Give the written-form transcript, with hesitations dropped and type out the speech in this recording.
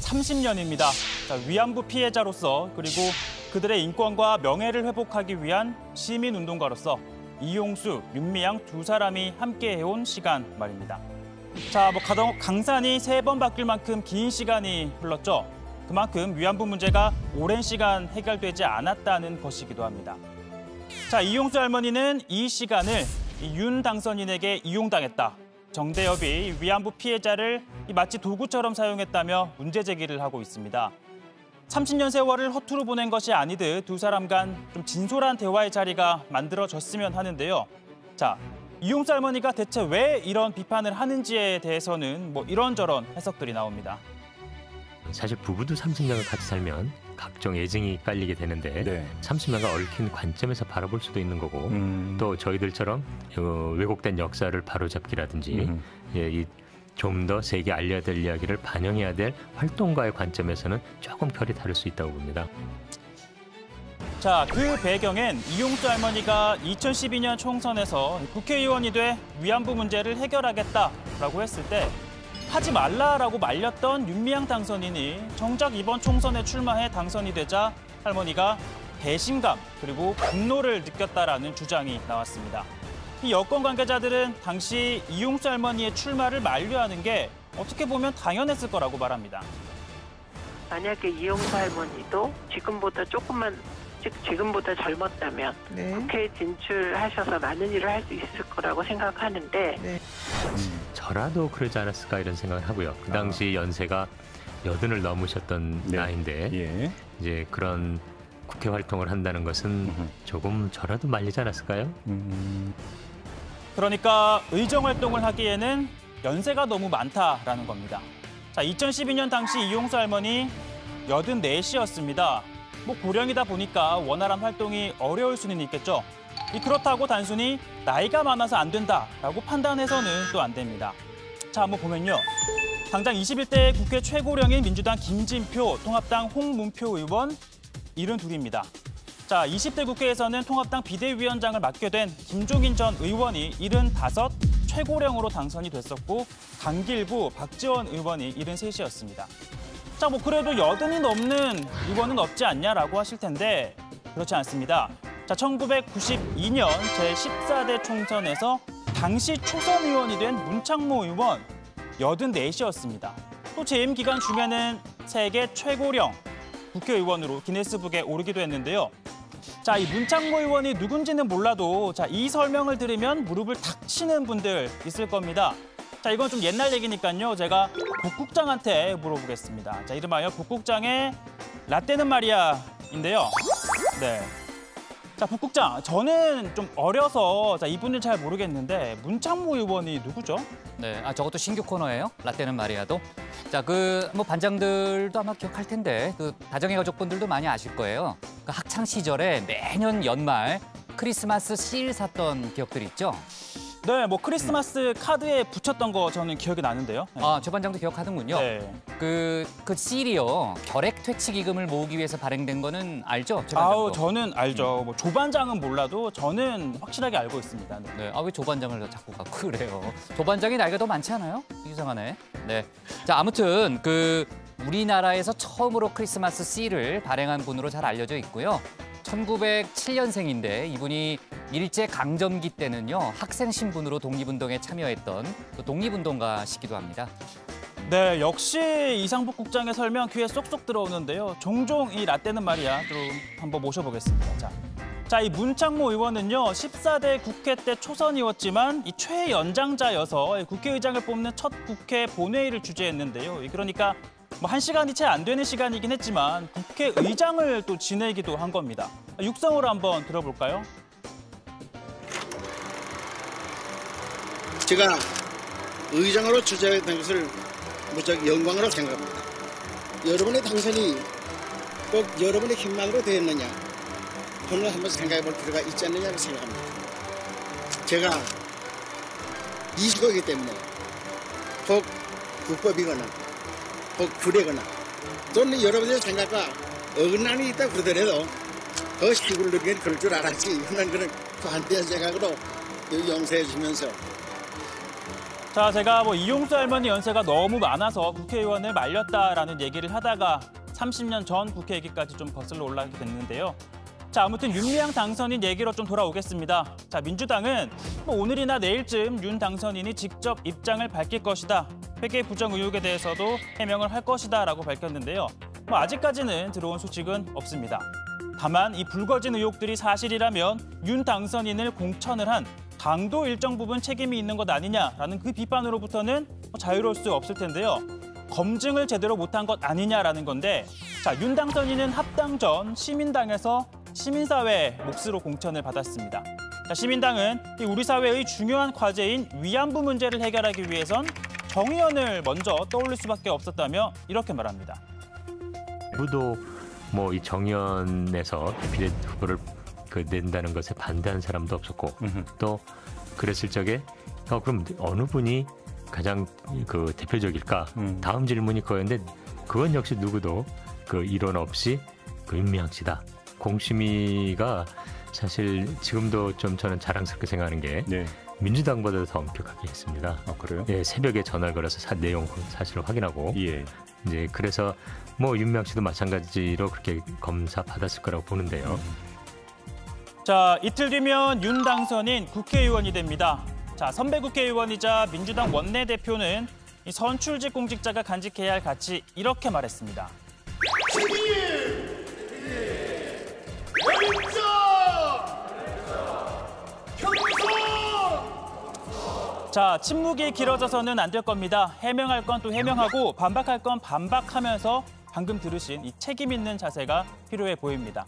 30년입니다. 위안부 피해자로서 그리고 그들의 인권과 명예를 회복하기 위한 시민운동가로서 이용수, 윤미향 두 사람이 함께 해온 시간 말입니다. 강산이 3번 바뀔 만큼 긴 시간이 흘렀죠. 그만큼 위안부 문제가 오랜 시간 해결되지 않았다는 것이기도 합니다. 이용수 할머니는 이 시간을 윤 당선인에게 이용당했다. 정대협이 위안부 피해자를 마치 도구처럼 사용했다며 문제 제기를 하고 있습니다. 30년 세월을 허투루 보낸 것이 아니듯 두 사람 간 좀 진솔한 대화의 자리가 만들어졌으면 하는데요. 이용수 할머니가 대체 왜 이런 비판을 하는지에 대해서는 이런저런 해석들이 나옵니다. 사실 부부도 30년을 같이 살면 각종 애증이 깔리게 되는데 30년간 얽힌 관점에서 바라볼 수도 있는 거고 또 저희들처럼 왜곡된 역사를 바로잡기라든지 좀 더 세계에 알려야 될 이야기를 반영해야 될 활동가의 관점에서는 조금 결이 다를 수 있다고 봅니다. 그 배경엔 이용수 할머니가 2012년 총선에서 국회의원이 돼 위안부 문제를 해결하겠다라고 했을 때 하지 말라라고 말렸던 윤미향 당선인이 정작 이번 총선에 출마해 당선이 되자 할머니가 배신감 그리고 분노를 느꼈다라는 주장이 나왔습니다. 이 여권 관계자들은 당시 이용수 할머니의 출마를 만류하는 게 어떻게 보면 당연했을 거라고 말합니다. 만약에 이용수 할머니도 지금보다 지금보다 젊었다면 국회에 진출하셔서 많은 일을 할 수 있을 거라고 생각하는데 저라도 그러지 않았을까 이런 생각을 하고요. 그 당시 연세가 80을 넘으셨던 나이인데 이제 그런 국회 활동을 한다는 것은 조금 저라도 말리지 않았을까요? 그러니까 의정 활동을 하기에는 연세가 너무 많다라는 겁니다. 2012년 당시 이용수 할머니 84이었습니다. 고령이다 보니까 원활한 활동이 어려울 수는 있겠죠. 그렇다고 단순히 나이가 많아서 안 된다라고 판단해서는 또 안 됩니다. 한번 보면요. 당장 21대 국회 최고령인 민주당 김진표, 통합당 홍문표 의원 72입니다. 20대 국회에서는 통합당 비대위원장을 맡게 된 김종인 전 의원이 75 최고령으로 당선이 됐었고 강길구 박지원 의원이 73이었습니다. 그래도 80이 넘는 의원은 없지 않냐라고 하실 텐데 그렇지 않습니다. 1992년 제14대 총선에서 당시 초선 의원이 된 문창모 의원 84이었습니다. 또 재임 기간 중에는 세계 최고령 국회의원으로 기네스북에 오르기도 했는데요. 이 문창모 의원이 누군지는 몰라도 이 설명을 들으면 무릎을 탁 치는 분들 있을 겁니다. 이건 좀 옛날 얘기니까요. 제가 북국장한테 물어보겠습니다. 이름하여 북국장의 라떼는 말이야인데요. 북국장, 저는 좀 어려서 이분은 잘 모르겠는데 문창모 의원이 누구죠? 저것도 신규 코너예요. 라떼는 말이야도. 반장들도 아마 기억할 텐데 다정의 가족분들도 많이 아실 거예요. 학창 시절에 매년 연말 크리스마스 씰 샀던 기억들 있죠? 크리스마스 카드에 붙였던 거 저는 기억이 나는데요. 조 반장도 기억하는군요. 그 씰이요. 결핵 퇴치 기금을 모으기 위해서 발행된 거는 알죠? 저는 알죠. 조 반장은 몰라도 저는 확실하게 알고 있습니다. 왜 조 반장을 자꾸 갖고 그래요? 조 반장이 나이가 더 많지 않아요? 이상하네. 아무튼 우리나라에서 처음으로 크리스마스 씰을 발행한 분으로 잘 알려져 있고요. 1907년생인데 이분이 일제강점기 때는요. 학생 신분으로 독립운동에 참여했던 독립운동가시기도 합니다. 역시 이상복 국장의 설명 귀에 쏙쏙 들어오는데요. 종종 이 라떼는 말이야 좀 한번 모셔보겠습니다. 이 문창모 의원은요. 14대 국회 때 초선이었지만 이 최연장자여서 국회의장을 뽑는 첫 국회 본회의를 주재했는데요. 그러니까 1시간이 채 안 되는 시간이긴 했지만 국회의장을 또 지내기도 한 겁니다. 육성으로 한번 들어볼까요? 제가 의장으로 주재했던 것을 무척 영광으로 생각합니다. 여러분의 당선이 꼭 여러분의 힘만으로 되었느냐, 그걸 한번 생각해 볼 필요가 있지 않느냐고 생각합니다. 제가 이수거이기 때문에 혹 불법이거나 혹 규례거나 또는 여러분의 생각과 어긋남이 있다 그러더라도 그 시골 느끼는 그럴 줄 알았지 하는 그런 한때의 생각으로 용서해 주면서 자, 제가 이용수 할머니 연세가 너무 많아서 국회의원을 말렸다라는 얘기를 하다가 30년 전 국회 얘기까지 좀 거슬러 올라가게 됐는데요. 자, 아무튼 윤미향 당선인 얘기로 좀 돌아오겠습니다. 자, 민주당은 오늘이나 내일쯤 윤 당선인이 직접 입장을 밝힐 것이다. 회계 부정 의혹에 대해서도 해명을 할 것이다라고 밝혔는데요. 아직까지는 들어온 소식은 없습니다. 다만 이 불거진 의혹들이 사실이라면 윤 당선인을 공천을 한 당도 일정 부분 책임이 있는 것 아니냐라는 그 비판으로부터는 자유로울 수 없을 텐데요. 검증을 제대로 못한 것 아니냐라는 건데, 자, 윤 당선인은 합당 전 시민당에서 시민사회 몫으로 공천을 받았습니다. 자, 시민당은 우리 사회의 중요한 과제인 위안부 문제를 해결하기 위해선 정의연을 먼저 떠올릴 수밖에 없었다며 이렇게 말합니다. 누구도 이 정의연에서 비례 후보를 낸다는 것에 반대하는 사람도 없었고 또 그랬을 적에 그럼 어느 분이 가장 대표적일까? 다음 질문이 그거였는데 그건 역시 누구도 이론 없이 윤미향 씨다. 공심위가 사실 지금도 좀 저는 자랑스럽게 생각하는 게 민주당보다 더 엄격하게 했습니다. 아, 그래요? 예, 새벽에 전화를 걸어서 내용 사실을 확인하고 이제 그래서 윤미향 씨도 마찬가지로 그렇게 검사 받았을 거라고 보는데요. 자, 이틀 뒤면 윤 당선인 국회의원이 됩니다. 자, 선배 국회의원이자 민주당 원내대표는 이 선출직 공직자가 간직해야 할 가치 이렇게 말했습니다. 자, 침묵이 길어져서는 안 될 겁니다. 해명할 건 또 해명하고 반박할 건 반박하면서 방금 들으신 이 책임 있는 자세가 필요해 보입니다.